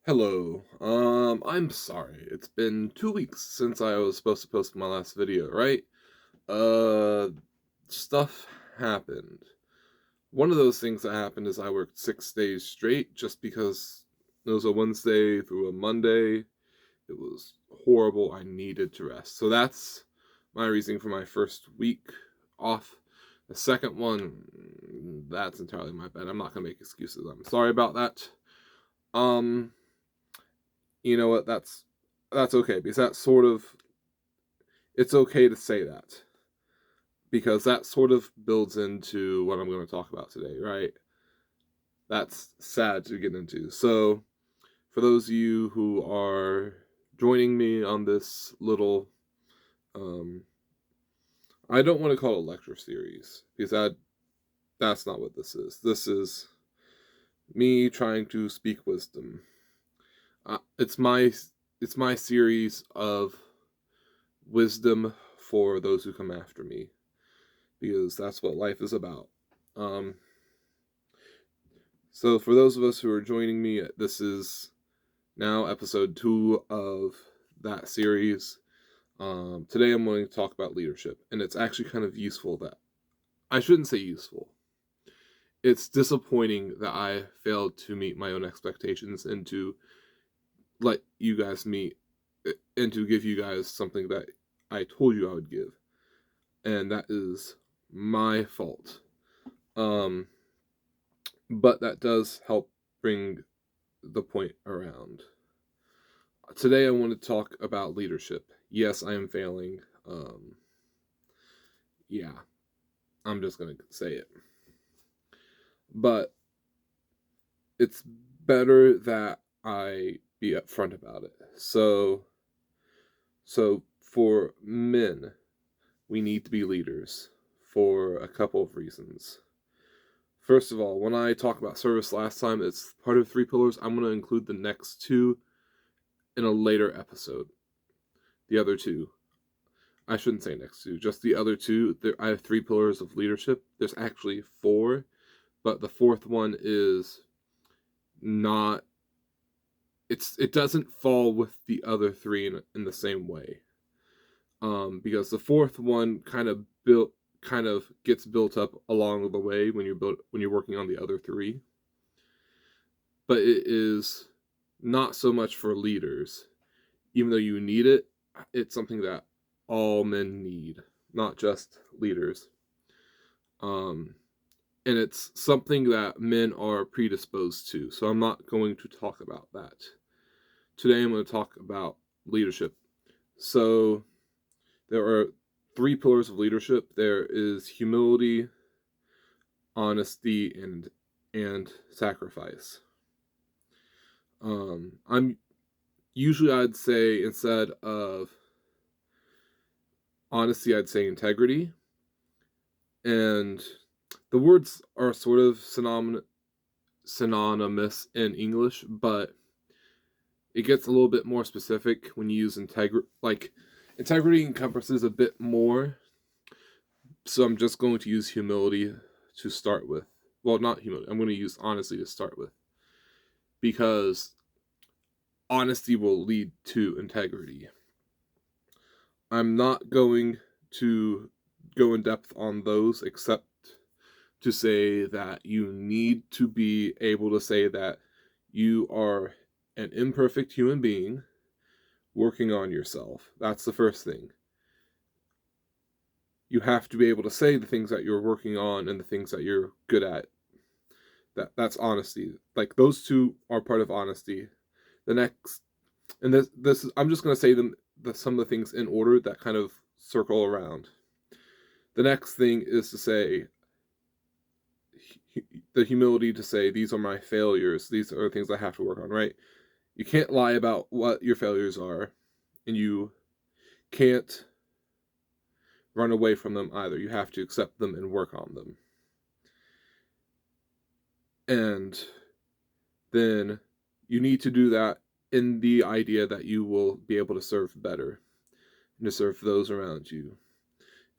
Hello. I'm sorry. It's been 2 weeks since I was supposed to post my last video, right? Uh, Stuff happened. One of those things that happened is I worked 6 days straight just because it was a Wednesday through a Monday. It was horrible. I needed to rest. So that's my reasoning for my first week off. The second one, that's entirely my bad. I'm not gonna make excuses. I'm sorry about that. Um, you know what? That's okay because that sort of it's okay to say that because that sort of builds into what I'm going to talk about today, right? That's sad to get into. So, for those of you who are joining me on this little um I don't want to call it a lecture series because that's not what this is. This is me trying to speak wisdom. It's my series of wisdom for those who come after me because that's what life is about. Um, so, for those of us who are joining me, this is now episode 2 of that series. Today, I'm going to talk about leadership, and it's actually kind of useful that I shouldn't say useful. It's disappointing that I failed to meet my own expectations and to let you guys meet and to give you guys something that I told you I would give, and that is my fault. Um, but that does help bring the point around. Today, I want to talk about leadership. Yes, I am failing. Yeah, I'm just going to say it. But it's better that I be upfront about it. So for men, we need to be leaders for a couple of reasons. First of all, when I talk about service last time, it's part of 3 pillars. I'm going to include the next two in a later episode. The other two. I shouldn't say next two, just the other two. I have 3 pillars of leadership. There's actually four, but the fourth one is not. It doesn't fall with the other three in the same way. Because the fourth one kind of gets built up along the way when you're working on the other three, but it is not so much for leaders. Even though you need it, it's something that all men need, not just leaders. Um, and it's something that men are predisposed to. So I'm not going to talk about that. Today I'm going to talk about leadership. So there are 3 pillars of leadership. There is humility, honesty, and sacrifice. I'm usually I'd say instead of honesty, I'd say integrity. And the words are sort of synonymous in English, but it gets a little bit more specific when you use integrity. Like, integrity encompasses a bit more, so I'm just going to use humility to start with. Well, not humility, I'm going to use honesty to start with. Because honesty will lead to integrity. I'm not going to go in depth on those except to say that you need to be able to say that you are an imperfect human being working on yourself. That's the first thing. You have to be able to say the things that you're working on and the things that you're good at. That's honesty. Like, those two are part of honesty. The next, and this is, I'm just going to say some of the things in order that kind of circle around. The next thing is to say the humility to say these are my failures. These are things I have to work on. Right? You can't lie about what your failures are, and you can't run away from them either. You have to accept them and work on them. And then you need to do that in the idea that you will be able to serve better and to serve those around you.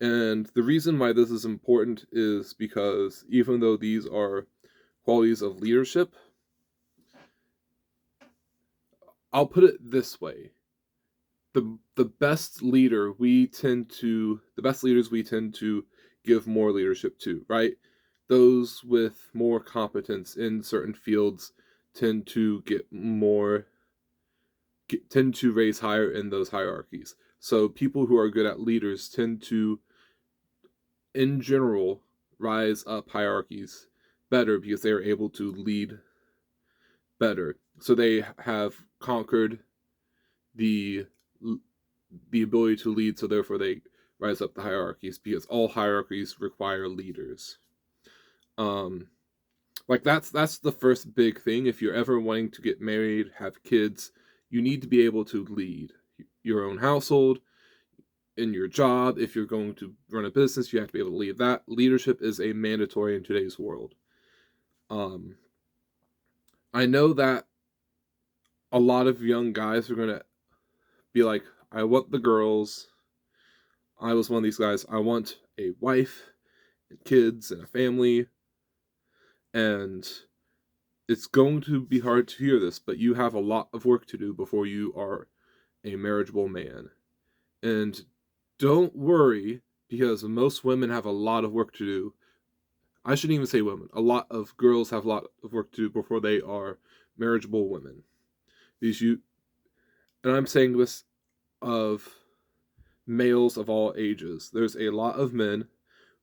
And the reason why this is important is because even though these are qualities of leadership, I'll put it this way. The best leaders we tend to give more leadership to, right? Those with more competence in certain fields tend to tend to raise higher in those hierarchies. So people who are good at leaders tend to, in general, rise up hierarchies better because they are able to lead better. So they have conquered the the ability to lead, so therefore they rise up the hierarchies because all hierarchies require leaders. Um, like that's the first big thing. If you're ever wanting to get married, have kids, you need to be able to lead your own household, in your job. If you're going to run a business, you have to be able to lead that. Leadership is a mandatory in today's world. Um, I know that a lot of young guys are gonna be like, I want the girls. I was one of these guys. I want a wife and kids and a family. And it's going to be hard to hear this, but you have a lot of work to do before you are a marriageable man. And don't worry, because most women have a lot of work to do. I shouldn't even say women. A lot of girls have a lot of work to do before they are marriageable women. These you and I'm saying this of males of all ages. There's a lot of men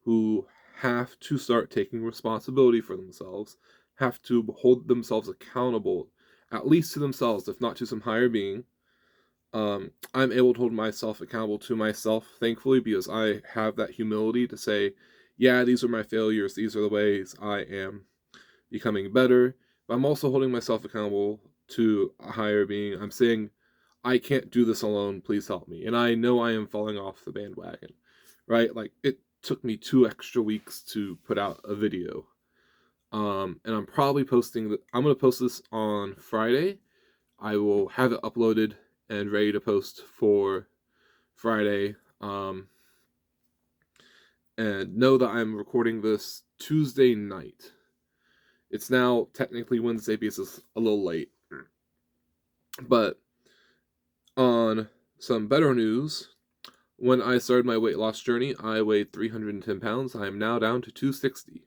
who have to start taking responsibility for themselves, have to hold themselves accountable, at least to themselves, if not to some higher being. I'm able to hold myself accountable to myself, thankfully, because I have that humility to say, yeah, these are my failures, these are the ways I am becoming better. But I'm also holding myself accountable to a higher being. I'm saying, I can't do this alone, please help me. And I know I am falling off the bandwagon, right? Like, it took me 2 extra weeks to put out a video. And I'm probably I'm going to post this on Friday. I will have it uploaded and ready to post for Friday. And know that I'm recording this Tuesday night. It's now technically Wednesday because it's a little late. But on some better news, when I started my weight loss journey, I weighed 310 pounds. I am now down to 260.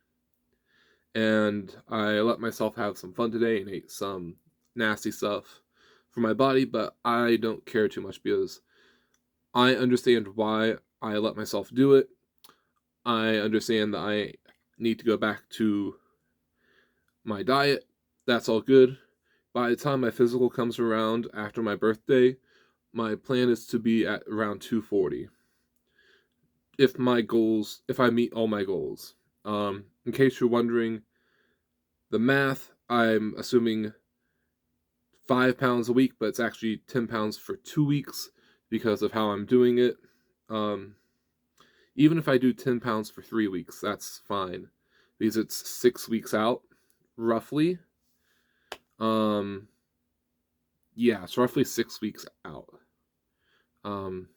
And I let myself have some fun today and ate some nasty stuff for my body, but I don't care too much because I understand why I let myself do it. I understand that I need to go back to my diet. That's all good. By the time my physical comes around after my birthday, my plan is to be at around 240. If I meet all my goals. In case you're wondering, the math, I'm assuming 5 pounds a week, but it's actually 10 pounds for 2 weeks because of how I'm doing it. Even if I do 10 pounds for 3 weeks, that's fine because it's 6 weeks out, roughly. Yeah, it's roughly 6 weeks out. I'm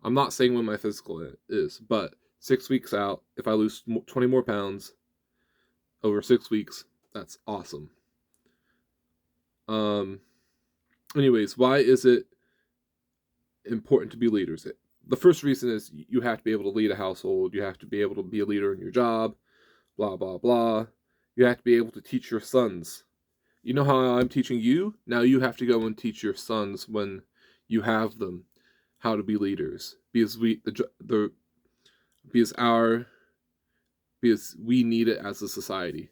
not saying when my physical is, but 6 weeks out, if I lose 20 more pounds over 6 weeks, that's awesome. Anyways, why is it important to be leaders? The first reason is you have to be able to lead a household. You have to be able to be a leader in your job, blah, blah, blah. You have to be able to teach your sons. You know how I'm teaching you? Now you have to go and teach your sons when you have them how to be leaders. Because we need it as a society.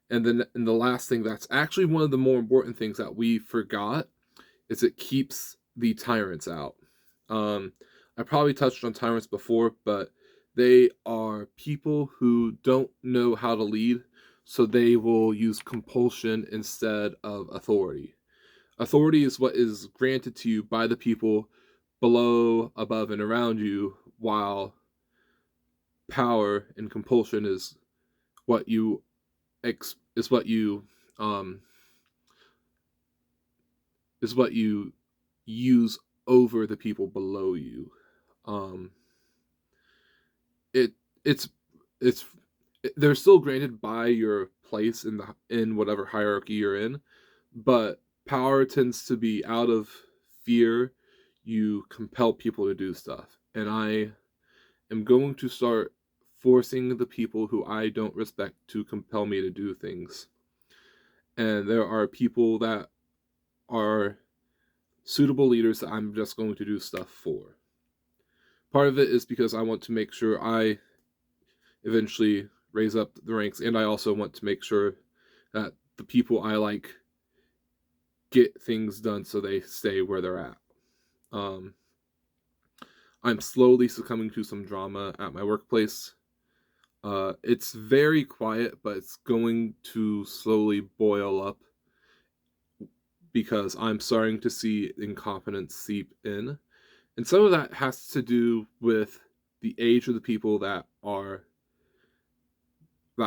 And the last thing that's actually one of the more important things that we forgot is it keeps the tyrants out. I probably touched on tyrants before, but they are people who don't know how to lead, so they will use compulsion instead of authority. Authority is what is granted to you by the people below, above, and around you, while power and compulsion is what you is what you um, is what you use over the people below you. Um, it it's it's they're still granted by your place in whatever hierarchy you're in, but power tends to be out of fear. You compel people to do stuff. And I am going to start forcing the people who I don't respect to compel me to do things. And there are people that are suitable leaders that I'm just going to do stuff for. Part of it is because I want to make sure I eventually raise up the ranks, and I also want to make sure that the people I like get things done so they stay where they're at. Um, I'm slowly succumbing to some drama at my workplace. It's very quiet, but it's going to slowly boil up because I'm starting to see incompetence seep in. And some of that has to do with the age of the people that I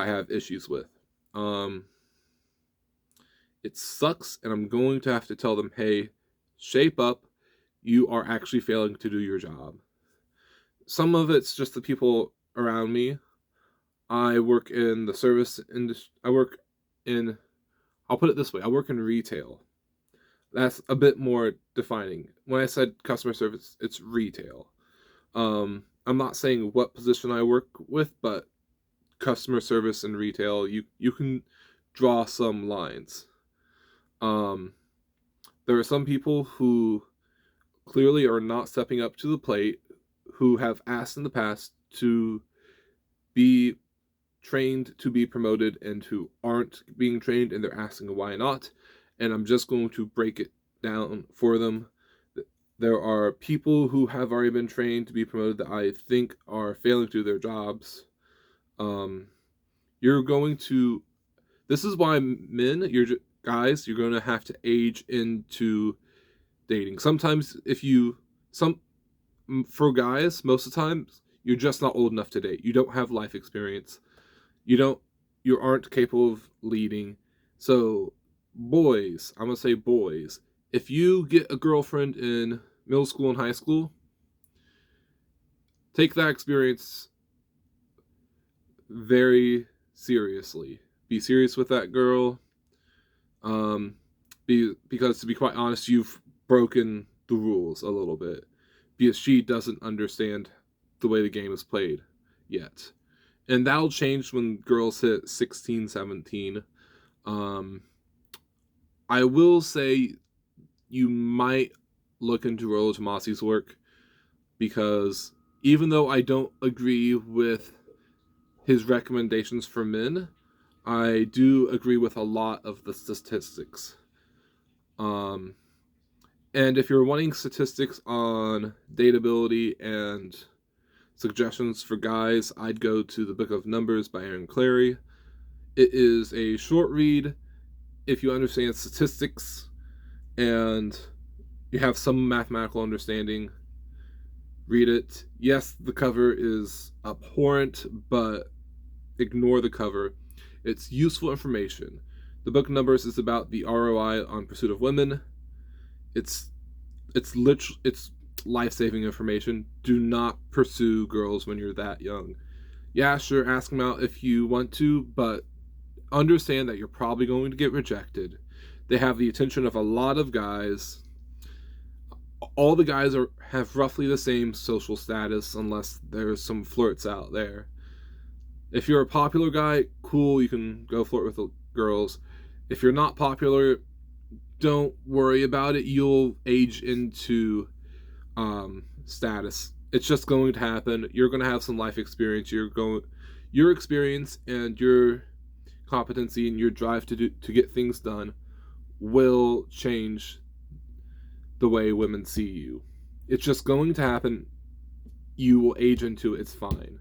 have issues with. Um, it sucks, and I'm going to have to tell them, hey, shape up. You are actually failing to do your job. Some of it's just the people around me. I work in the service industry. I'll put it this way, I work in retail. That's a bit more defining. When I said customer service, it's retail. I'm not saying what position I work with, but customer service and retail, you can draw some lines. Um, there are some people who clearly are not stepping up to the plate, who have asked in the past to be trained to be promoted and who aren't being trained, and they're asking why not. And I'm just going to break it down for them. There are people who have already been trained to be promoted that I think are failing to do their jobs. You're going to. This is why men, guys, you're going to have to age into dating. Sometimes, for guys, most of the time, you're just not old enough to date. You don't have life experience. You aren't capable of leading. So, boys, I'm gonna say boys, if you get a girlfriend in middle school and high school, take that experience very seriously. Be serious with that girl. Because to be quite honest, you've broken the rules a little bit because she doesn't understand the way the game is played yet. And that'll change when girls hit 16, 17. I will say you might look into Rollo Tomasi's work, because even though I don't agree with his recommendations for men, I do agree with a lot of the statistics. And if you're wanting statistics on dateability and suggestions for guys, I'd go to the Book of Numbers by Aaron Clary. It is a short read. If you understand statistics and you have some mathematical understanding, read it. Yes, the cover is abhorrent, but ignore the cover. It's useful information. The Book of Numbers is about the ROI on pursuit of women. It's life-saving information. Do not pursue girls when you're that young. Yeah, sure, ask them out if you want to, but understand that you're probably going to get rejected. They have the attention of a lot of guys. All the guys have roughly the same social status, unless there's some flirts out there. If you're a popular guy, cool, you can go flirt with the girls. If you're not popular, don't worry about it. You'll age into status. It's just going to happen. You're going to have some life experience. Your experience and your competency and your drive to get things done will change the way women see you. It's just going to happen. You will age into it. It's fine.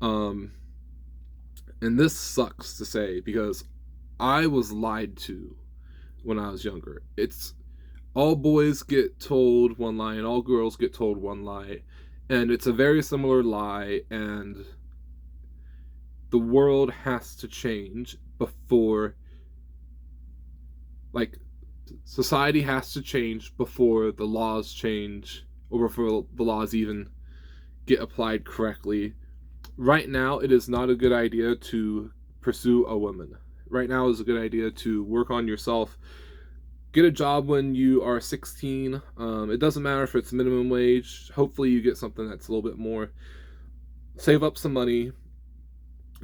And this sucks to say because I was lied to when I was younger. It's all boys get told one lie and all girls get told one lie, and it's a very similar lie, and the world has to change before, like, society has to change before the laws change, or before the laws even get applied correctly. Right now, it is not a good idea to pursue a woman. right now is a good idea to work on yourself. Get a job when you are 16. It doesn't matter if it's minimum wage. Hopefully you get something that's a little bit more. Save up some money.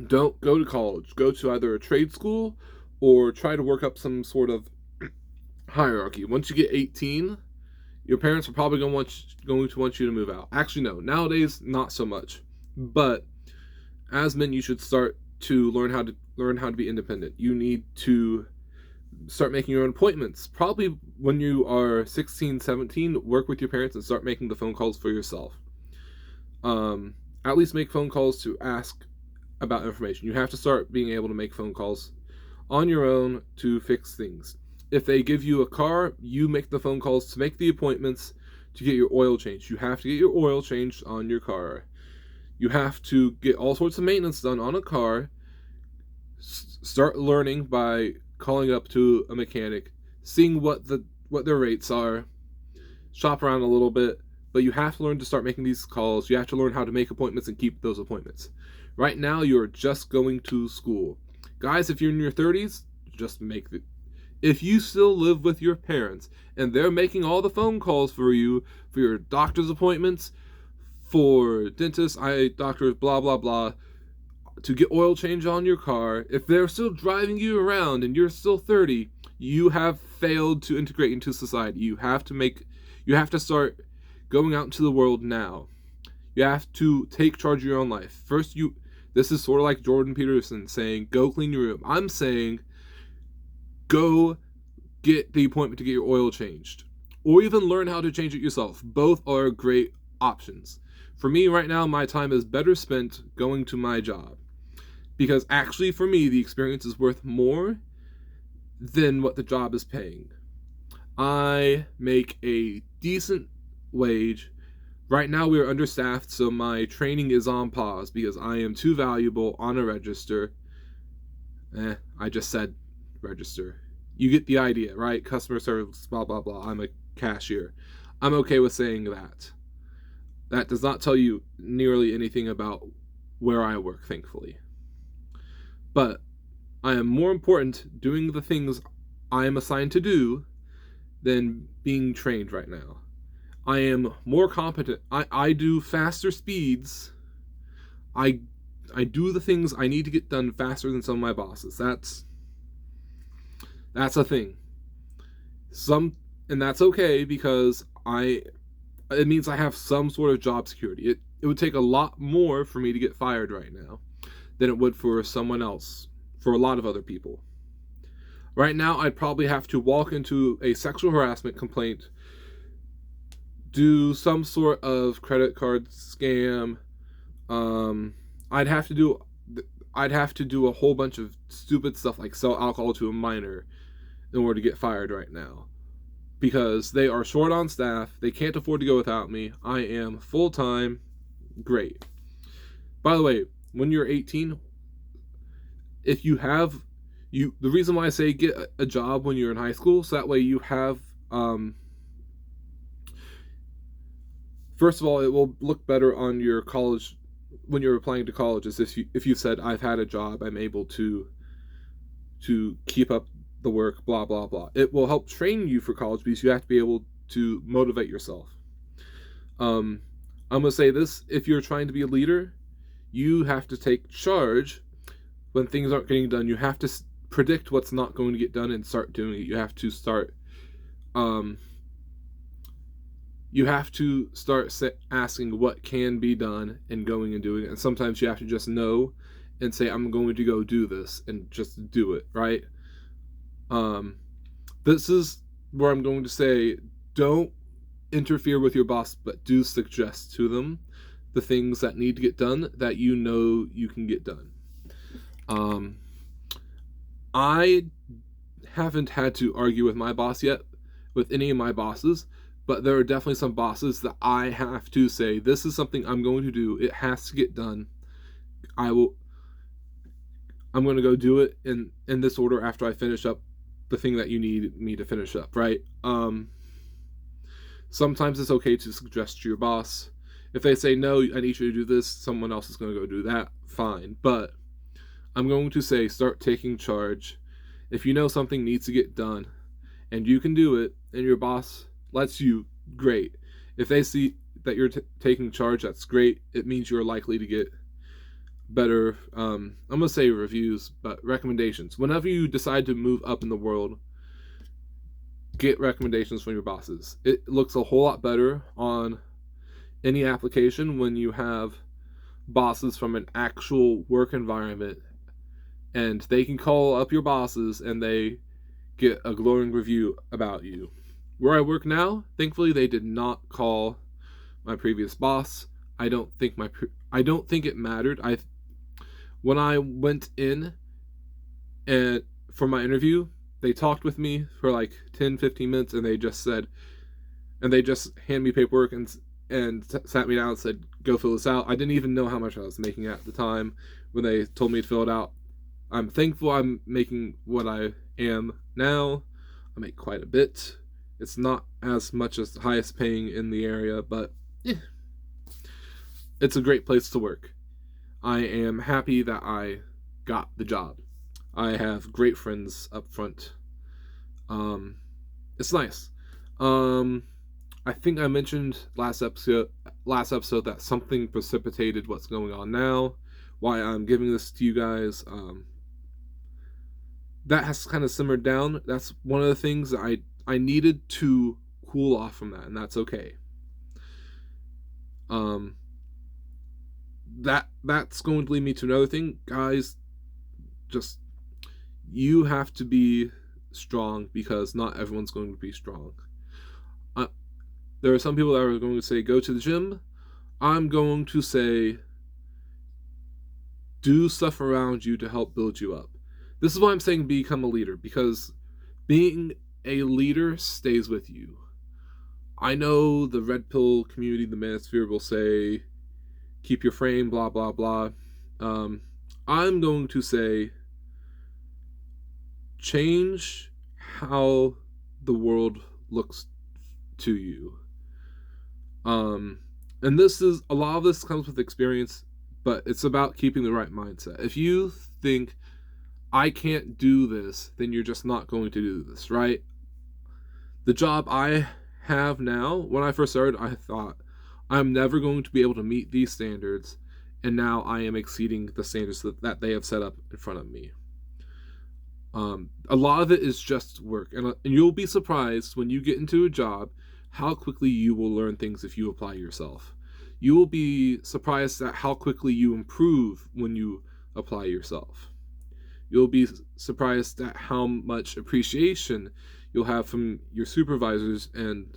Don't go to college. Go to either a trade school or try to work up some sort of hierarchy. Once you get 18, your parents are probably going to want you to move out. Actually, no. Nowadays, not so much. But as men, you should start to learn how to be independent. You need to start making your own appointments. Probably when you are 16, 17, work with your parents and start making the phone calls for yourself. At least make phone calls to ask about information. You have to start being able to make phone calls on your own to fix things. If they give you a car, you make the phone calls to make the appointments to get your oil changed. You have to get your oil changed on your car. You have to get all sorts of maintenance done on a car. Start learning by calling up to a mechanic, seeing what their rates are, shop around a little bit, but you have to learn to start making these calls. You have to learn how to make appointments and keep those appointments. Right now, you're just going to school. Guys, if you're in your 30s, just make the... If you still live with your parents and they're making all the phone calls for you, for your doctor's appointments, for dentists, eye doctors, blah, blah, blah, to get oil change on your car, if they're still driving you around and you're still 30, you have failed to integrate into society. You have to start going out into the world now. You have to take charge of your own life. This is sort of like Jordan Peterson saying, go clean your room. I'm saying, go get the appointment to get your oil changed. Or even learn how to change it yourself. Both are great options. For me right now, my time is better spent going to my job. Because actually for me, the experience is worth more than what the job is paying. I make a decent wage. Right now we are understaffed, so my training is on pause because I am too valuable on a register. I just said register. You get the idea, right? Customer service, blah, blah, blah. I'm a cashier. I'm okay with saying that. That does not tell you nearly anything about where I work, thankfully. But I am more important doing the things I am assigned to do than being trained right now. I am more competent. I do faster speeds. I do the things I need to get done faster than some of my bosses. That's a thing. And that's okay because it means I have some sort of job security. It would take a lot more for me to get fired right now than it would for someone else, for a lot of other people. Right now, I'd probably have to walk into a sexual harassment complaint, do some sort of credit card scam. I'd have to do a whole bunch of stupid stuff like sell alcohol to a minor in order to get fired right now. Because they are short on staff, they can't afford to go without me. I am full-time. Great. By the way, when you're 18, if you have the reason why I say get a job when you're in high school, so that way you have first of all, it will look better on your college when you're applying to colleges. If you said I've had a job, I'm able to keep up the work, blah blah blah. It will help train you for college because you have to be able to motivate yourself. I'm gonna say this: if you're trying to be a leader, you have to take charge when things aren't getting done. You have to predict what's not going to get done and start doing it. You have to start asking what can be done and going and doing it. And sometimes you have to just know and say, I'm going to go do this, and just do it, right? This is where I'm going to say, don't interfere with your boss, but do suggest to them the things that need to get done that you know you can get done. I haven't had to argue with my boss yet, with any of my bosses, but there are definitely some bosses that I have to say, this is something I'm going to do. It has to get done. I'm going to go do it in this order after I finish up the thing that you need me to finish up, right? Sometimes it's okay to suggest to your boss. If they say, no, I need you to do this, someone else is going to go do that, fine. But I'm going to say start taking charge. If you know something needs to get done and you can do it and your boss lets you, great. If they see that you're taking charge, that's great. It means you're likely to get better, I'm going to say reviews, but recommendations. Whenever you decide to move up in the world, get recommendations from your bosses. It looks a whole lot better on any application when you have bosses from an actual work environment and they can call up your bosses and they get a glowing review about you. Where I work now, thankfully they did not call my previous boss. I don't think it mattered. When I went in and for my interview, they talked with me for like 10-15 minutes and they just handed me paperwork and sat me down and said, go fill this out. I didn't even know how much I was making at the time when they told me to fill it out. I'm thankful I'm making what I am now. I make quite a bit. It's not as much as the highest paying in the area, but it's a great place to work. I am happy that I got the job. I have great friends up front. It's nice. I think I mentioned last episode that something precipitated what's going on now, why I'm giving this to you guys. That has kind of simmered down. That's one of the things that I needed to cool off from that, and that's okay. That's going to lead me to another thing, guys. Just you have to be strong because not everyone's going to be strong. There are some people that are going to say go to the gym. I'm going to say do stuff around you to help build you up. This is why I'm saying become a leader, because being a leader stays with you. I know the red pill community, the manosphere, will say keep your frame, blah blah blah. I'm going to say change how the world looks to you. And this is a lot of this comes with experience, but it's about keeping the right mindset. If you think I can't do this, then you're just not going to do this, right? The job I have now, when I first started, I thought I'm never going to be able to meet these standards, and now I am exceeding the standards that they have set up in front of me. A lot of it is just work, and you'll be surprised when you get into a job how quickly you will learn things if you apply yourself. You will be surprised at how quickly you improve when you apply yourself. You'll be surprised at how much appreciation you'll have from your supervisors and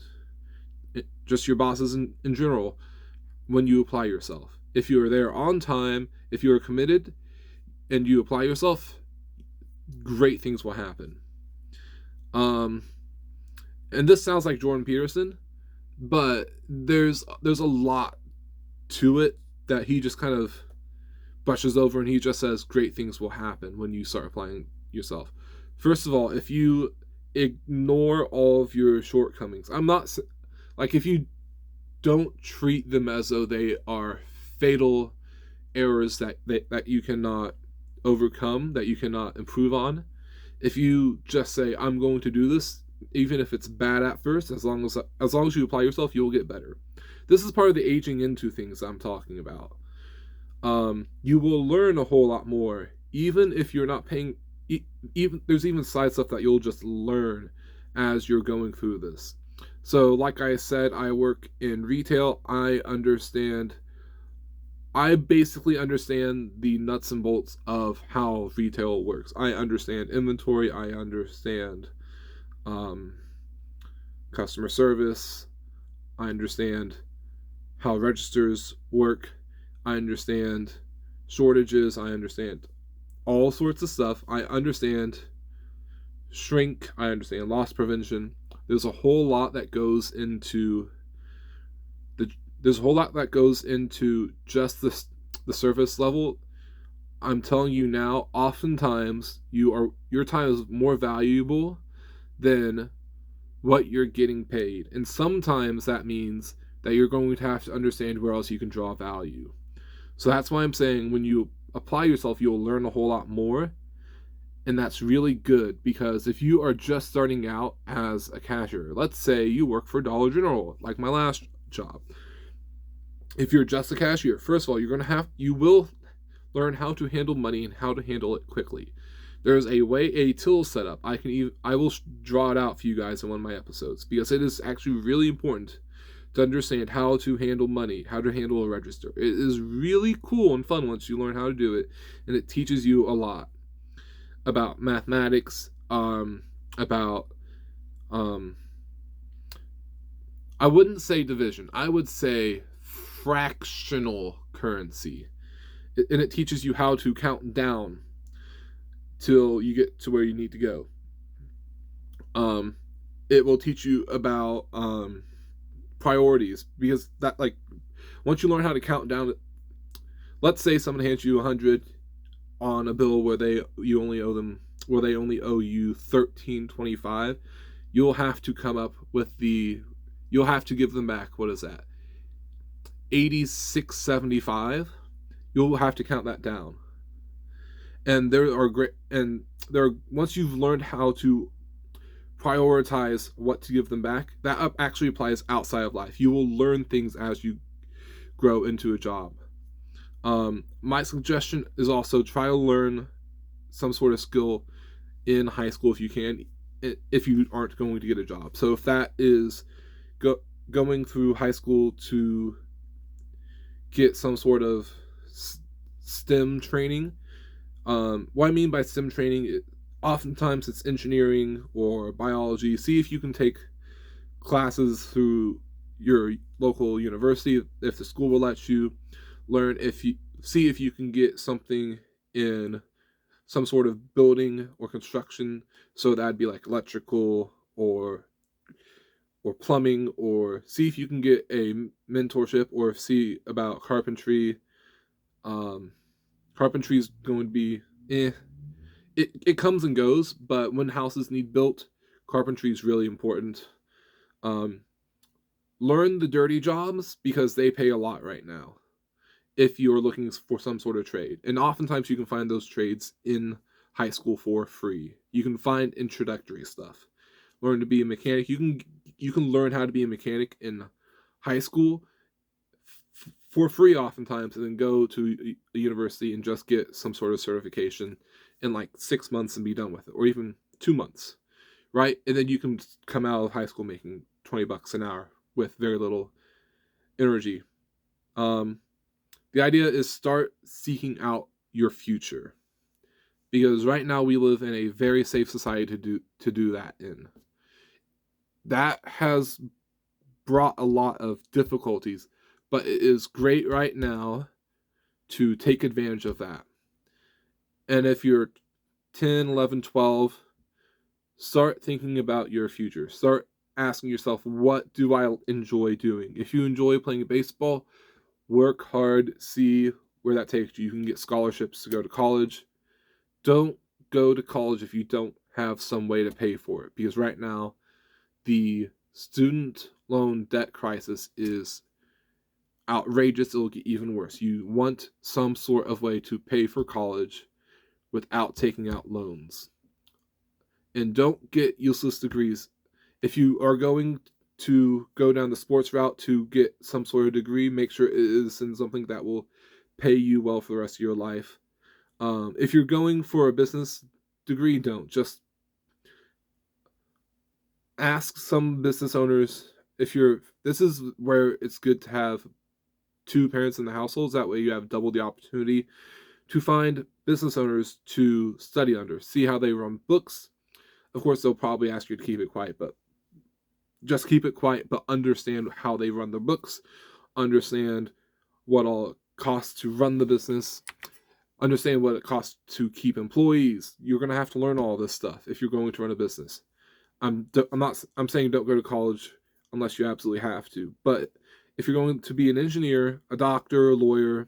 just your bosses in general when you apply yourself. If you are there on time, if you are committed, and you apply yourself, great things will happen. And this sounds like Jordan Peterson, but there's a lot to it that he just kind of brushes over, and he just says great things will happen when you start applying yourself. First of all, if you ignore all of your shortcomings, I'm not like, if you don't treat them as though they are fatal errors that you cannot overcome, that you cannot improve on. If you just say I'm going to do this, even if it's bad at first, as long as you apply yourself, you'll get better. This is part of the aging into things I'm talking about. You will learn a whole lot more, even if you're not paying. Even there's even side stuff that you'll just learn as you're going through this. So, like I said, I work in retail. I basically understand the nuts and bolts of how retail works. I understand inventory. I understand customer service. I understand how registers work. I understand shortages. I understand all sorts of stuff. I understand shrink. I understand loss prevention. There's a whole lot that goes into just the surface level. I'm telling you now, oftentimes your time is more valuable than what you're getting paid. And sometimes that means that you're going to have to understand where else you can draw value. So that's why I'm saying when you apply yourself, you'll learn a whole lot more. And that's really good because if you are just starting out as a cashier, let's say you work for Dollar General, like my last job. If you're just a cashier, first of all, you will learn how to handle money and how to handle it quickly. There's a till setup. I will draw it out for you guys in one of my episodes because it is actually really important to understand how to handle money, how to handle a register. It is really cool and fun once you learn how to do it, and it teaches you a lot about mathematics, about I wouldn't say division. I would say fractional currency. And it teaches you how to count down till you get to where you need to go. It will teach you about priorities because that, like, once you learn how to count down, let's say someone hands you 100 on a bill where they only owe you 13.25. You'll have to come up with you'll have to give them back, what is that, 86.75. You'll have to count that down. And once you've learned how to prioritize what to give them back, that actually applies outside of life. You will learn things as you grow into a job. My suggestion is also try to learn some sort of skill in high school if you can, if you aren't going to get a job. So if that is going through high school to get some sort of STEM training. What I mean by STEM training, oftentimes it's engineering or biology. See if you can take classes through your local university if the school will let you. See if you can get something in some sort of building or construction. So that'd be like electrical or plumbing, or see if you can get a mentorship, or see about carpentry. Carpentry is going to be it comes and goes, but when houses need built, carpentry is really important. Learn the dirty jobs because they pay a lot right now if you're looking for some sort of trade. And oftentimes you can find those trades in high school for free. You can find introductory stuff. Learn to be a mechanic. You can learn how to be a mechanic in high school for free oftentimes, and then go to a university and just get some sort of certification in like 6 months and be done with it, or even 2 months, right? And then you can come out of high school making $20 an hour with very little energy. The idea is start seeking out your future, because right now we live in a very safe society to do that in. That has brought a lot of difficulties, but it is great right now to take advantage of that. And if you're 10, 11, 12, start thinking about your future. Start asking yourself, what do I enjoy doing? If you enjoy playing baseball, work hard, see where that takes you. You can get scholarships to go to college. Don't go to college if you don't have some way to pay for it, because right now the student loan debt crisis is outrageous. It'll get even worse. You want some sort of way to pay for college without taking out loans. And don't get useless degrees. If you are going to go down the sports route to get some sort of degree, make sure it is in something that will pay you well for the rest of your life. If you're going for a business degree, don't. Just ask some business owners. This is where it's good to have two parents in the households. That way you have double the opportunity to find business owners to study under. See how they run books. Of course, they'll probably ask you to keep it quiet, but just keep it quiet, but understand how they run their books. Understand what all it costs to run the business. Understand what it costs to keep employees. You're going to have to learn all this stuff if you're going to run a business. I'm saying don't go to college unless you absolutely have to. But if you're going to be an engineer, a doctor, a lawyer,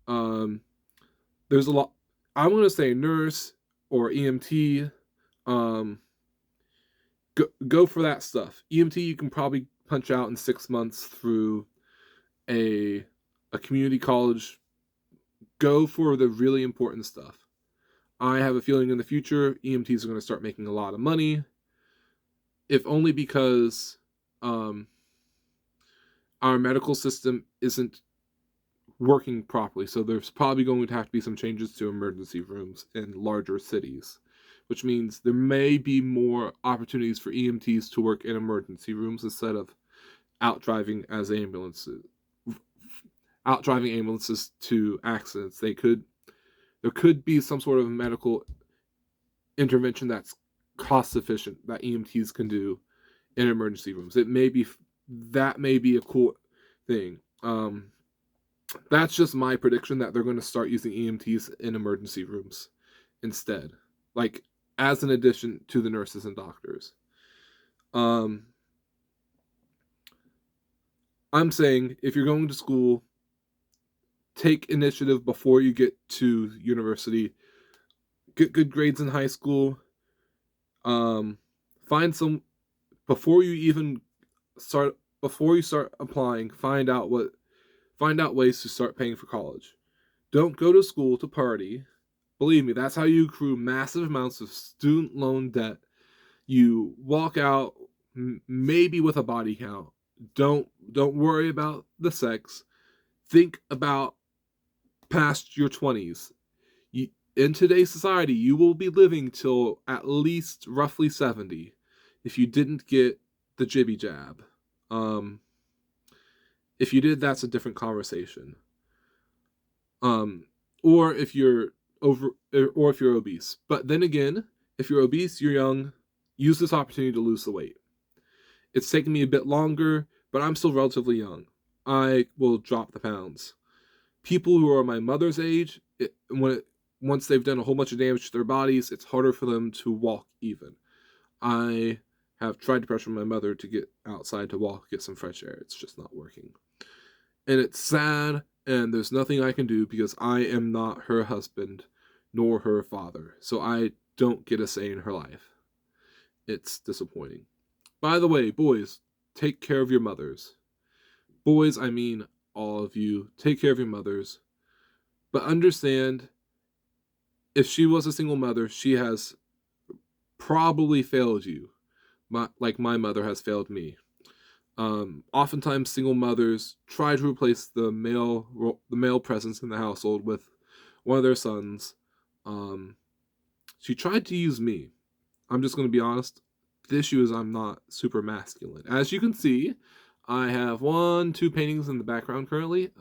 there's a lot. I'm going to say nurse or EMT. Go for that stuff. EMT you can probably punch out in 6 months through a community college go for the really important stuff. I have a feeling in the future EMTs are going to start making a lot of money, if only because um, our medical system isn't working properly. So there's probably going to have to be some changes to emergency rooms in larger cities, which means there may be more opportunities for EMTs to work in emergency rooms instead of out driving as ambulances, out driving ambulances to accidents. There could be some sort of medical intervention that's cost efficient that EMTs can do in emergency rooms. That may be a cool thing. That's just my prediction that they're going to start using EMTs in emergency rooms instead, like as an addition to the nurses and doctors. Um, I'm saying if you're going to school, take initiative before you get to university. Get good grades in high school. Um, find some before you even start before you start applying. Find out ways to start paying for college. Don't go to school to party. Believe me, that's how you accrue massive amounts of student loan debt. You walk out maybe with a body count. Don't worry about the sex. Think about past your 20s. In today's society, you will be living till at least roughly 70 if you didn't get the jibby jab. Um, if you did, that's a different conversation. Um, or if you're or if you're obese. But then again, if you're obese, you're young, use this opportunity to lose the weight. It's taken me a bit longer, but I'm still relatively young. I will drop the pounds. People who are my mother's age, once they've done a whole bunch of damage to their bodies, it's harder for them to walk even. I have tried to pressure my mother to get outside to walk, get some fresh air. It's just not working. And it's sad, and there's nothing I can do because I am not her husband nor her father. So I don't get a say in her life. It's disappointing. By the way, boys, take care of your mothers. Boys, I mean all of you, take care of your mothers. But understand, if she was a single mother, she has probably failed you, like my mother has failed me. Oftentimes, single mothers try to replace the male presence in the household with one of their sons. She tried to use me. I'm just going to be honest. The issue is I'm not super masculine. As you can see, I have two paintings in the background currently.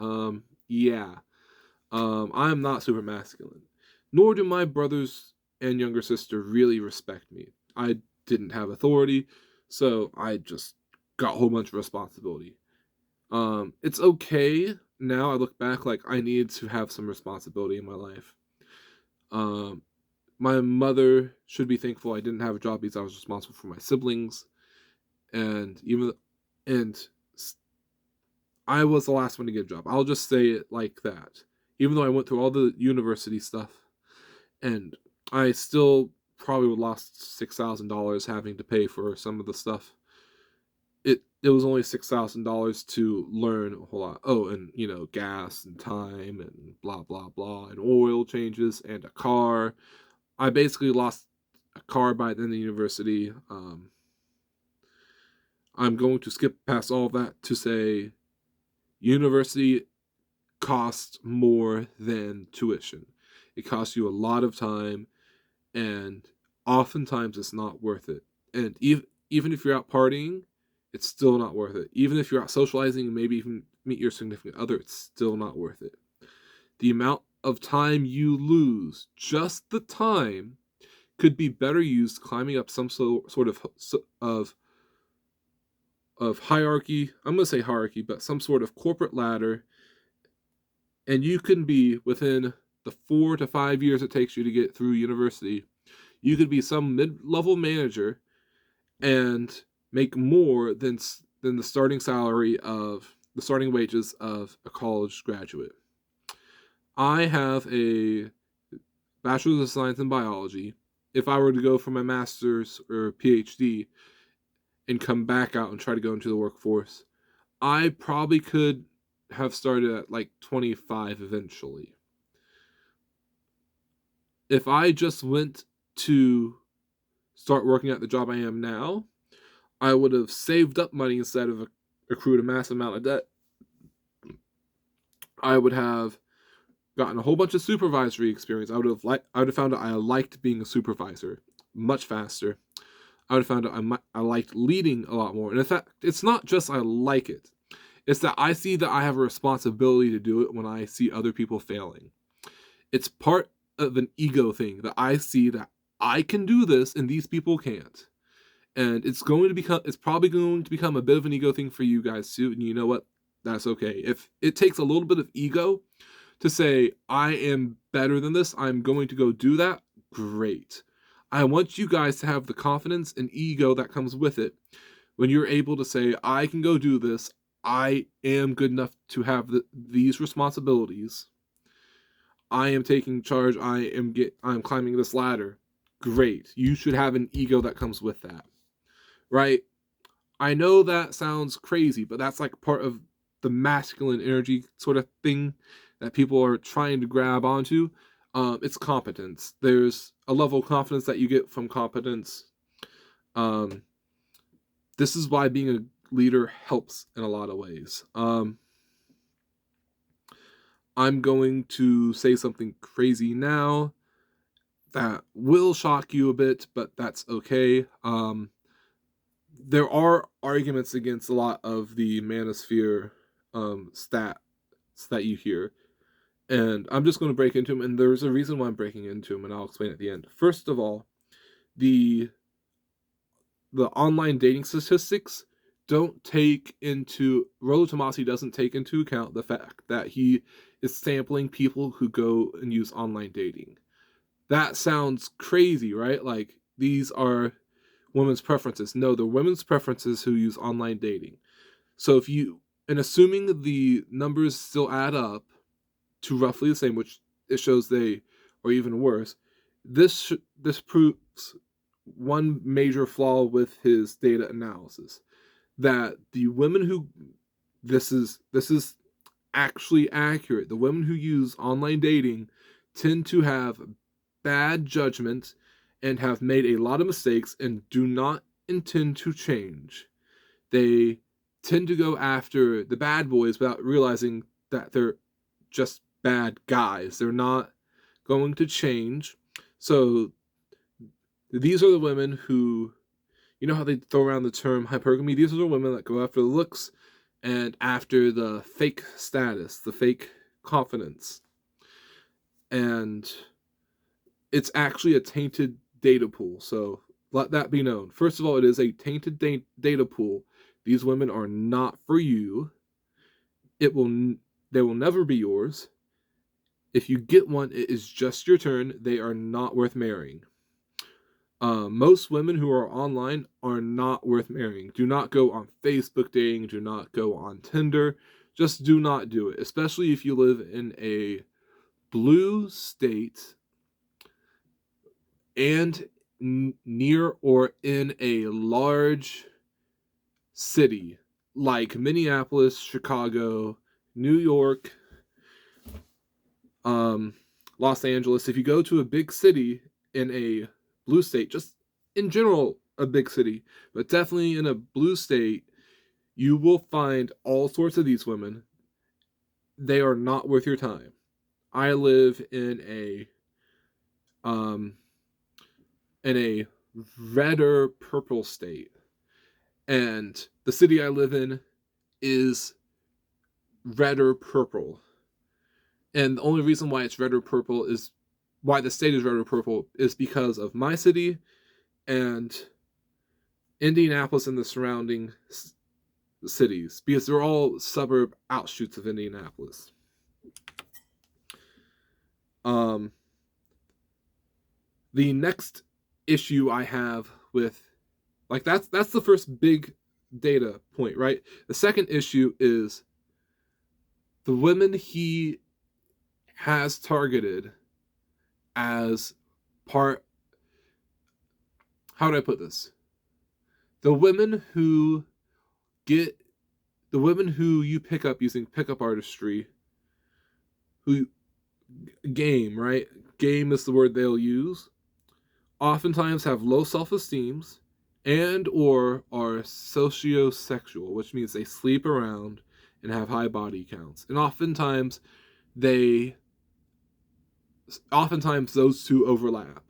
Yeah. I'm not super masculine. Nor do my brothers and younger sister really respect me. I didn't have authority, so I just got a whole bunch of responsibility. It's okay now. I look back like I needed to have some responsibility in my life. My mother should be thankful I didn't have a job because I was responsible for my siblings, and I was the last one to get a job. I'll just say it like that. Even though I went through all the university stuff, and I still probably would lost $6,000 having to pay for some of the stuff. It was only $6,000 to learn a whole lot. Oh, and gas and time and blah blah blah and oil changes and a car. I basically lost a car by the end of the university. I'm going to skip past all of that to say university costs more than tuition. It costs you a lot of time, and oftentimes it's not worth it. And even if you're out partying, it's still not worth it. Even if you're out socializing and maybe even meet your significant other, it's still not worth it. The amount of time you lose, just the time, could be better used climbing up some sort of hierarchy. I'm going to say hierarchy, but some sort of corporate ladder, and you can be within the 4 to 5 years it takes you to get through university. You could be some mid-level manager and make more than the starting wages of a college graduate. I have a bachelor's of science in biology. If I were to go for my master's or PhD and come back out and try to go into the workforce, I probably could have started at like 25 eventually. If I just went to start working at the job I am now, I would have saved up money instead of accrued a massive amount of debt. I would have gotten a whole bunch of supervisory experience. I would have found out I liked being a supervisor much faster. I would have found out I liked leading a lot more. And in fact, it's not just I like it. It's that I see that I have a responsibility to do it when I see other people failing. It's part of an ego thing that I see that I can do this and these people can't. And it's probably going to become a bit of an ego thing for you guys too. And you know what? That's okay. If it takes a little bit of ego to say, I am better than this, I'm going to go do that, great. I want you guys to have the confidence and ego that comes with it when you're able to say, I can go do this, I am good enough to have these responsibilities, I am taking charge, I'm climbing this ladder. Great. You should have an ego that comes with that. Right? I know that sounds crazy, but that's like part of the masculine energy sort of thing that people are trying to grab onto. It's competence. There's a level of confidence that you get from competence. This is why being a leader helps in a lot of ways. I'm going to say something crazy now that will shock you a bit, but that's okay. There are arguments against a lot of the manosphere stats that you hear. And I'm just going to break into them, and there's a reason why I'm breaking into them, and I'll explain at the end. First of all, the online dating statistics Rollo Tomasi doesn't take into account the fact that he is sampling people who go and use online dating. That sounds crazy, right? Like, these are women's preferences. No, they're women's preferences who use online dating. So assuming the numbers still add up to roughly the same, which it shows they are even worse, this proves one major flaw with his data analysis, that the women who this is actually accurate. The women who use online dating tend to have bad judgment and have made a lot of mistakes and do not intend to change. They tend to go after the bad boys without realizing that they're just bad guys. They're not going to change. So these are the women who, you know how they throw around the term hypergamy? These are the women that go after the looks and after the fake status, the fake confidence. And it's actually a tainted data pool. So let that be known. First of all, it is a tainted data pool. These women are not for you. They will never be yours. If you get one, it is just your turn. They are not worth marrying. Most women who are online are not worth marrying. Do not go on Facebook dating. Do not go on Tinder. Just do not do it, especially if you live in a blue state and near or in a large city like Minneapolis, Chicago, New York, Los Angeles. If you go to a big city in a blue state, just in general a big city, but definitely in a blue state, you will find all sorts of these women. They are not worth your time. I live in a red or purple state, and the city I live in is red or purple. And the only reason why it's red or purple is why the state is red or purple is because of my city and Indianapolis and the surrounding cities, because they're all suburb outshoots of Indianapolis. The next issue I have with, like, that's the first big data point, right? The second issue is the women he has targeted as part, how do I put this? The women who you pick up using pickup artistry, who game, right? game is the word they'll use, oftentimes have low self-esteem and or are sociosexual, which means they sleep around and have high body counts. And they oftentimes those two overlap.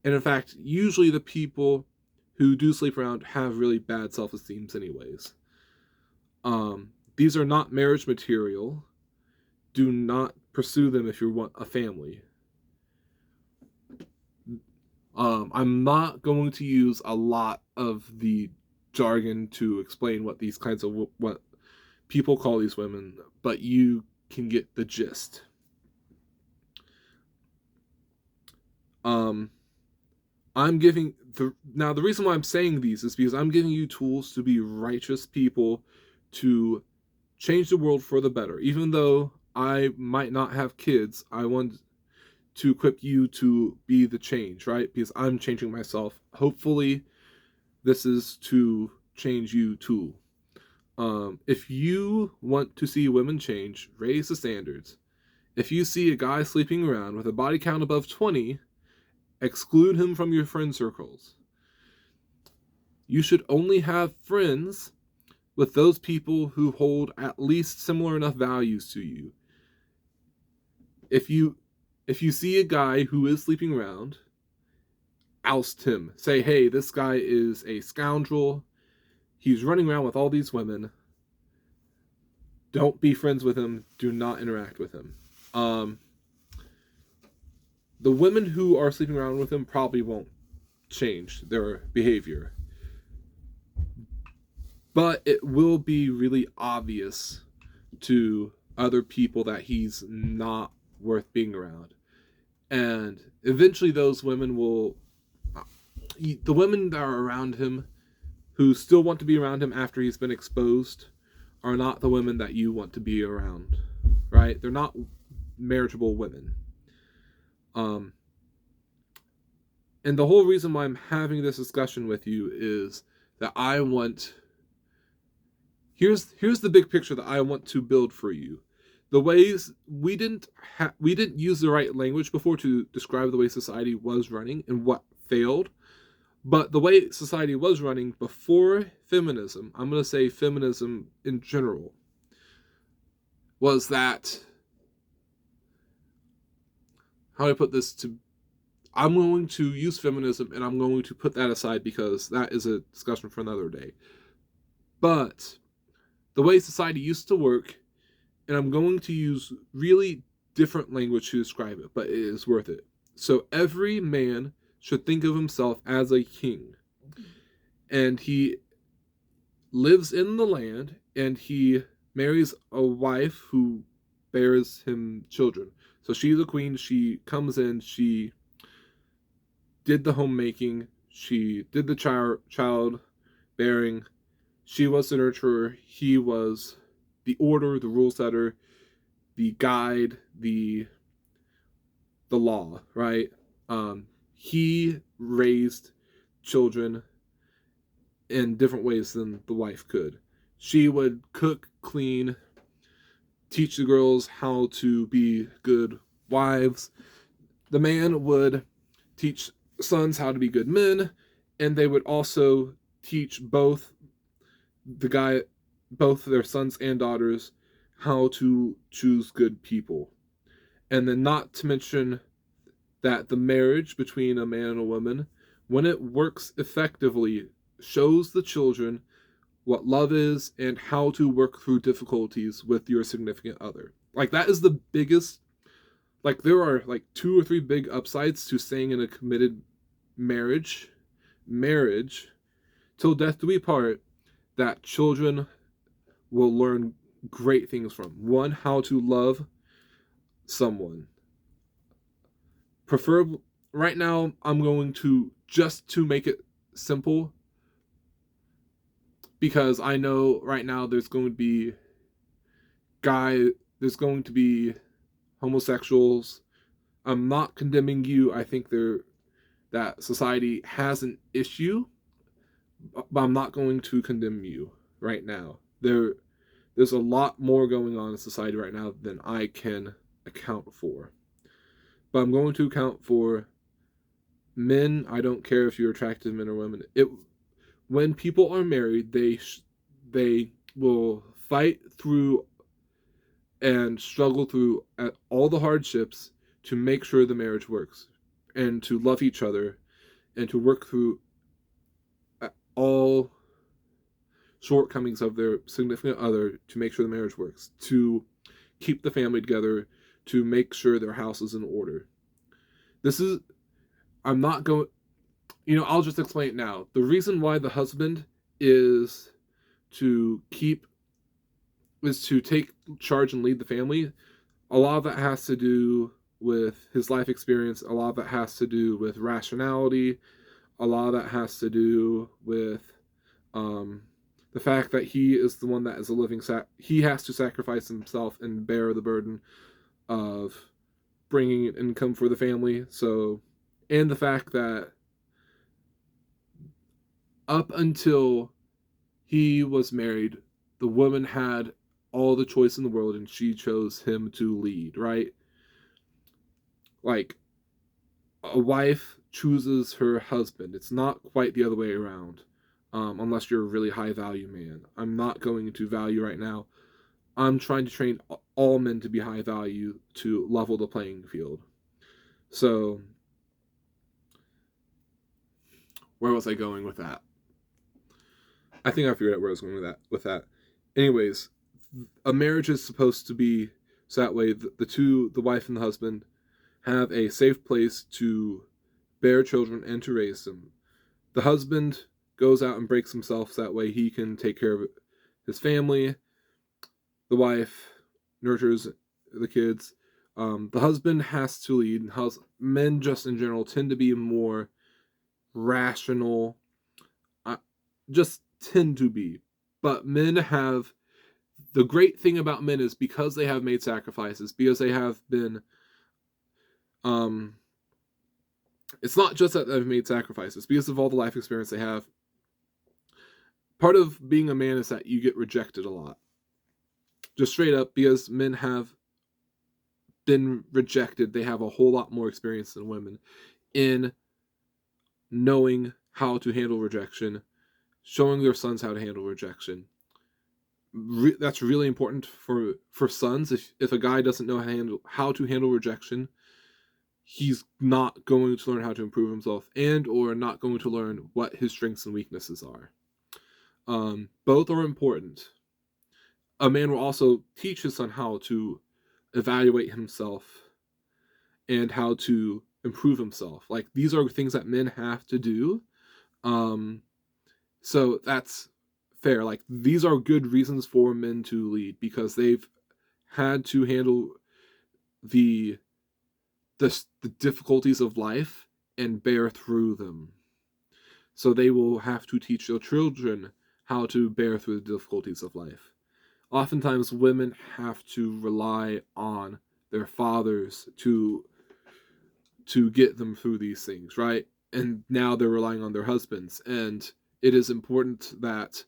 And in fact, usually the people who do sleep around have really bad self-esteem anyways. These are not marriage material. Do not pursue them if you want a family. I'm not going to use a lot of the jargon to explain what these kinds of what people call these women, but you can get the gist. I'm giving the reason why I'm saying these is because I'm giving you tools to be righteous people, to change the world for the better. Even though I might not have kids, I want to equip you to be the change, right? Because I'm changing myself. Hopefully, this is to change you too. If you want to see women change, raise the standards. If you see a guy sleeping around with a body count above 20, exclude him from your friend circles. You should only have friends with those people who hold at least similar enough values to you. If you see a guy who is sleeping around, oust him. Say, hey, this guy is a scoundrel. He's running around with all these women. Don't be friends with him. Do not interact with him. The women who are sleeping around with him probably won't change their behavior. But it will be really obvious to other people that he's not worth being around. And eventually those women will... The women that are around him who still want to be around him after he's been exposed are not the women that you want to be around, right? They're not marriageable women. And the whole reason why I'm having this discussion with you is that I want... Here's the big picture that I want to build for you. The ways we didn't use the right language before to describe the way society was running and what failed. But the way society was running before feminism, I'm going to say feminism in general, was that... How do I put this to... I'm going to use feminism and I'm going to put that aside because that is a discussion for another day. But the way society used to work, and I'm going to use really different language to describe it, but it is worth it. So every man should think of himself as a king. And he lives in the land and he marries a wife who bears him children. So she's a queen, she comes in, she did the homemaking, she did the child bearing, she was the nurturer, he was the order, the rule setter, the guide, the law, right? He raised children in different ways than the wife could. She would cook, clean, teach the girls how to be good wives. The man would teach sons how to be good men, and they would also teach both their sons and daughters how to choose good people. And then not to mention that the marriage between a man and a woman, when it works effectively, shows the children what love is and how to work through difficulties with your significant other. Like, that is the biggest... Like, there are like 2 or 3 big upsides to staying in a committed marriage, till death do we part, that children will learn great things from. One, how to love someone. Preferably, right now, I'm going to, just to make it simple, because I know right now there's going to be homosexuals. I'm not condemning you. I think that society has an issue, but I'm not going to condemn you right now. There's a lot more going on in society right now than I can account for. but I'm going to account for men. I don't care if you're attracted men or women. When people are married, they will fight through and struggle through all the hardships to make sure the marriage works, and to love each other, and to work through all shortcomings of their significant other to make sure the marriage works, to keep the family together, to make sure their house is in order. This is, I'm not going, I'll just explain it now. The reason why the husband is to keep, is to take charge and lead the family, a lot of that has to do with his life experience. A lot of that has to do with rationality. A lot of that has to do with the fact that he is the one that is a living he has to sacrifice himself and bear the burden of bringing an income for the family. So, and the fact that up until he was married, the woman had all the choice in the world and she chose him to lead, right? Like, a wife chooses her husband. It's not quite the other way around, unless you're a really high value man. I'm not going into value right now. I'm trying to train all men to be high value to level the playing field. So, where was I going with that? I think I figured out where I was going with that. Anyways, a marriage is supposed to be so that way the wife and the husband, have a safe place to bear children and to raise them. The husband goes out and breaks himself so that way he can take care of his family. The wife nurtures the kids. The husband has to lead. Men just in general tend to be more rational, just tend to be. But men have, the great thing about men is because they have made sacrifices, because they have been, it's not just that they've made sacrifices, because of all the life experience they have. Part of being a man is that you get rejected a lot. Just straight up, because men have been rejected, they have a whole lot more experience than women in knowing how to handle rejection, showing their sons how to handle rejection. That's really important for sons. If a guy doesn't know how to handle rejection, he's not going to learn how to improve himself, and or not going to learn what his strengths and weaknesses are. Both are important. A man will also teach his son how to evaluate himself and how to improve himself. Like, these are things that men have to do. So that's fair. Like, these are good reasons for men to lead, because they've had to handle the difficulties of life and bear through them. So they will have to teach their children how to bear through the difficulties of life. Oftentimes, women have to rely on their fathers to get them through these things, right? And now they're relying on their husbands. And it is important that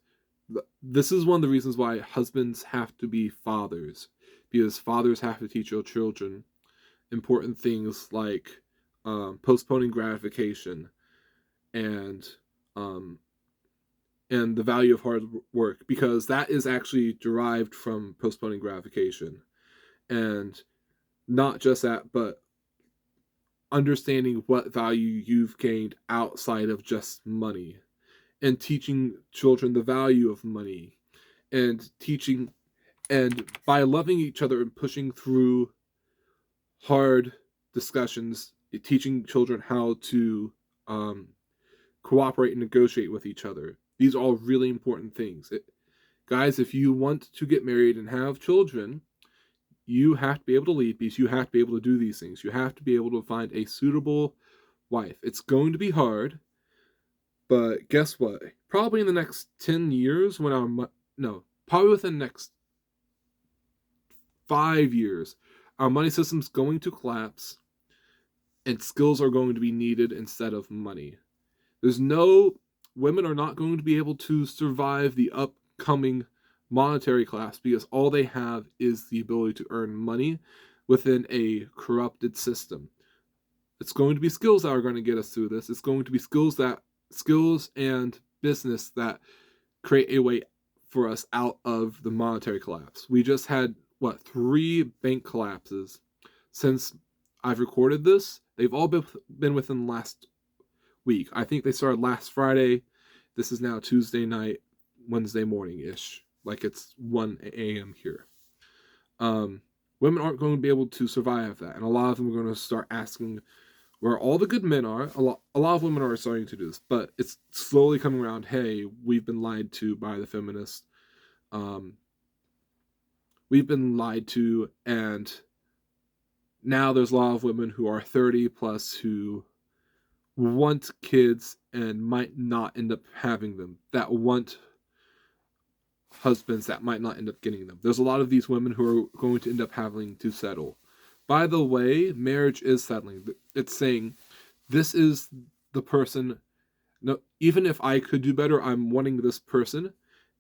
this is one of the reasons why husbands have to be fathers, because fathers have to teach their children important things like postponing gratification and the value of hard work, because that is actually derived from postponing gratification. And not just that, but understanding what value you've gained outside of just money, and teaching children the value of money, and by loving each other and pushing through hard discussions, teaching children how to cooperate and negotiate with each other. These are all really important things. Guys, if you want to get married and have children, you have to be able to lead, because you have to be able to do these things. You have to be able to find a suitable wife. It's going to be hard, but guess what? Probably in the next 10 years, probably within the next 5 years, our money system's going to collapse, and skills are going to be needed instead of money. Women are not going to be able to survive the upcoming monetary collapse, because all they have is the ability to earn money within a corrupted system. It's going to be skills that are going to get us through this. It's going to be skills and business that create a way for us out of the monetary collapse. We just had what 3 bank collapses since I've recorded this. They've all been within the last week. I think they started last Friday. This is now Tuesday night, Wednesday morning ish. Like it's 1 a.m. here. Women aren't going to be able to survive that, and a lot of them are going to start asking where all the good men are. A lot of women are starting to do this, but it's slowly coming around. Hey, we've been lied to by the feminists. We've been lied to, and now there's a lot of women who are 30 plus who want kids and might not end up having them, that want husbands that might not end up getting them. There's a lot of these women who are going to end up having to settle. By the way, marriage is settling. It's saying, this is the person. No, even if I could do better, I'm wanting this person.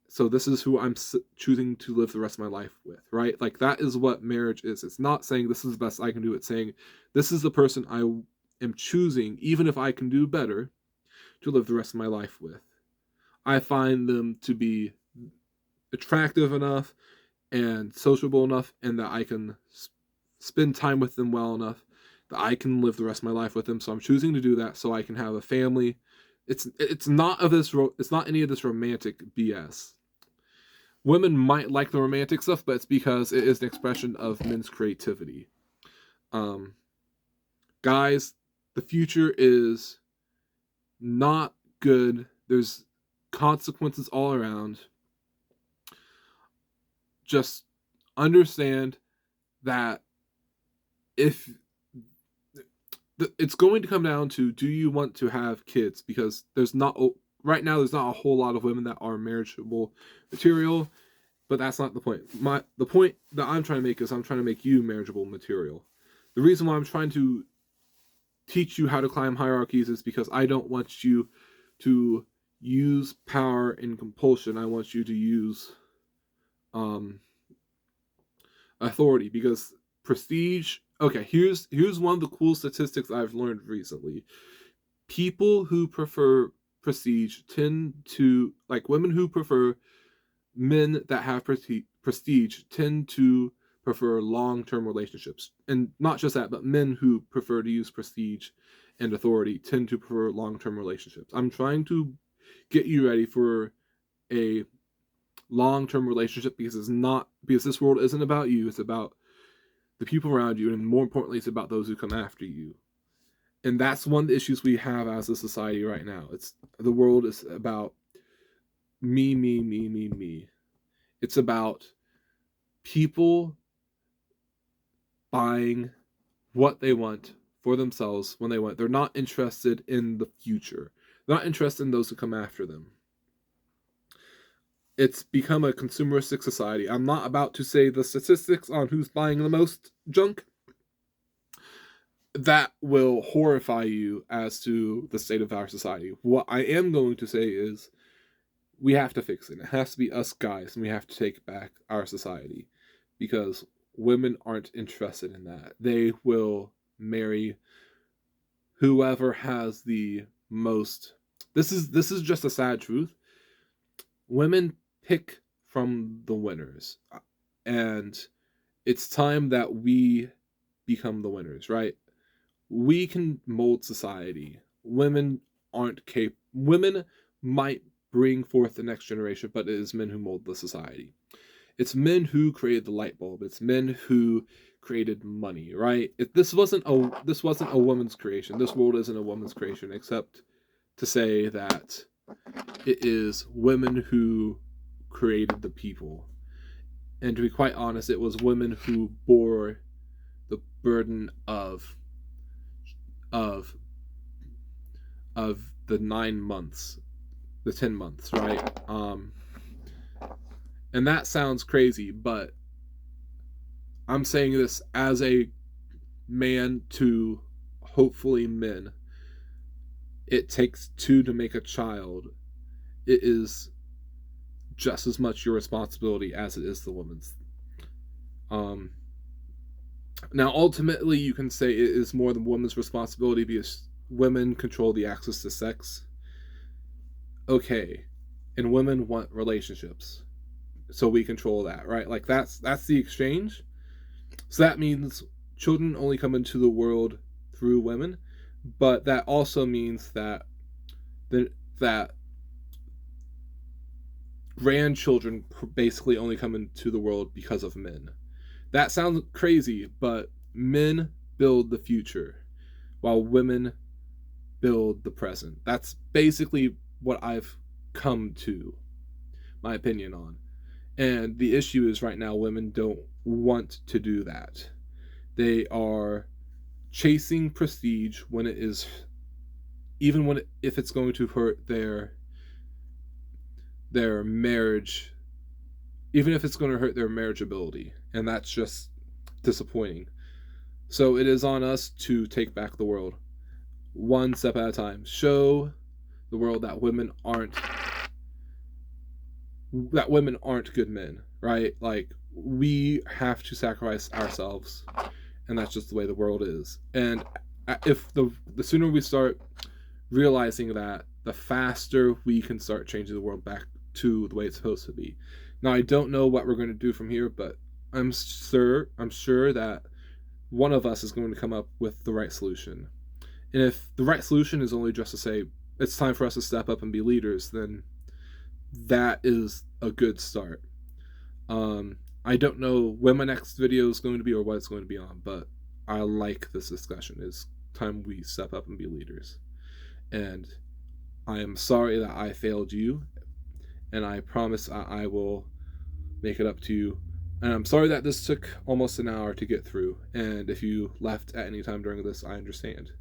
So this is who I'm choosing to live the rest of my life with, right? Like that is what marriage is. It's not saying this is the best I can do. It's saying this is the person I am choosing, even if I can do better, to live the rest of my life with. I find them to be attractive enough and sociable enough, and that I can spend time with them well enough that I can live the rest of my life with them. So I'm choosing to do that so I can have a family. It's not any of this romantic BS. Women might like the romantic stuff, but it's because it is an expression of men's creativity. Guys, the future is not good. There's consequences all around. Just understand that if it's going to come down to, do you want to have kids? Because right now there's not a whole lot of women that are marriageable material, but that's not the point. The point that I'm trying to make is I'm trying to make you marriageable material. The reason why I'm trying to teach you how to climb hierarchies is because I don't want you to use power and compulsion. I want you to use authority, because prestige. Okay, here's one of the cool statistics I've learned recently. People who prefer prestige tend to, like women who prefer men that have prestige tend to prefer long-term relationships. And not just that, but men who prefer to use prestige and authority tend to prefer long-term relationships. I'm trying to get you ready for a long-term relationship, because this world isn't about you. It's about the people around you, and more importantly, it's about those who come after you. And that's one of the issues we have as a society right now. The world is about me, me, me, me, me. It's about people buying what they want for themselves when they want. They're not interested in the future. They're not interested in those who come after them. It's become a consumeristic society. I'm not about to say the statistics on who's buying the most junk. That will horrify you as to the state of our society. What I am going to say is, we have to fix it. It has to be us guys, and we have to take back our society, because women aren't interested in that. They will marry whoever has the most. This is just a sad truth. Women pick from the winners, and it's time that we become the winners, right? We can mold society. Women aren't capable. Women might bring forth the next generation, but it is men who mold the society. It's men who created the light bulb. It's men who created money, right? This wasn't a woman's creation. This world isn't a woman's creation, except to say that it is women who created the people. And to be quite honest, it was women who bore the burden of the 9 months, the 10 months, right? And that sounds crazy, but I'm saying this as a man to hopefully men. It takes 2 to make a child. It is just as much your responsibility as it is the woman's. Now, ultimately, you can say it is more than women's responsibility because women control the access to sex. Okay, and women want relationships, so we control that, right? Like that's the exchange. So that means children only come into the world through women, but that also means that grandchildren basically only come into the world because of men. That sounds crazy, but men build the future while women build the present. That's basically what I've come to my opinion on. And the issue is right now women don't want to do that. They are chasing prestige when it is even when if it's going to hurt their marriage, even if it's going to hurt their marriageability, and that's just disappointing. So it is on us to take back the world one step at a time. Show the world that women aren't good men, right? Like we have to sacrifice ourselves, and that's just the way the world is. And if the sooner we start realizing that, the faster we can start changing the world back to the way it's supposed to be. Now I don't know what we're going to do from here, but I'm sure that one of us is going to come up with the right solution. And if the right solution is only just to say it's time for us to step up and be leaders, then that is a good start. I don't know when my next video is going to be or what it's going to be on, but I like this discussion. It's time we step up and be leaders. And I am sorry that I failed you, and I promise I will make it up to you. And I'm sorry that this took almost an hour to get through, and if you left at any time during this, I understand.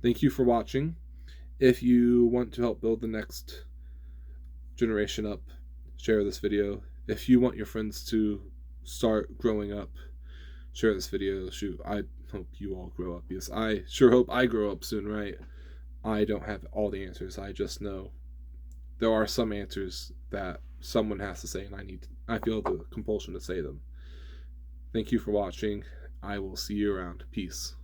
Thank you for watching. If you want to help build the next generation up, share this video. If you want your friends to start growing up, share this video. Shoot, I hope you all grow up because I sure hope I grow up soon, right? I don't have all the answers. I just know there are some answers that someone has to say, and I feel the compulsion to say them. Thank you for watching. I will see you around. Peace.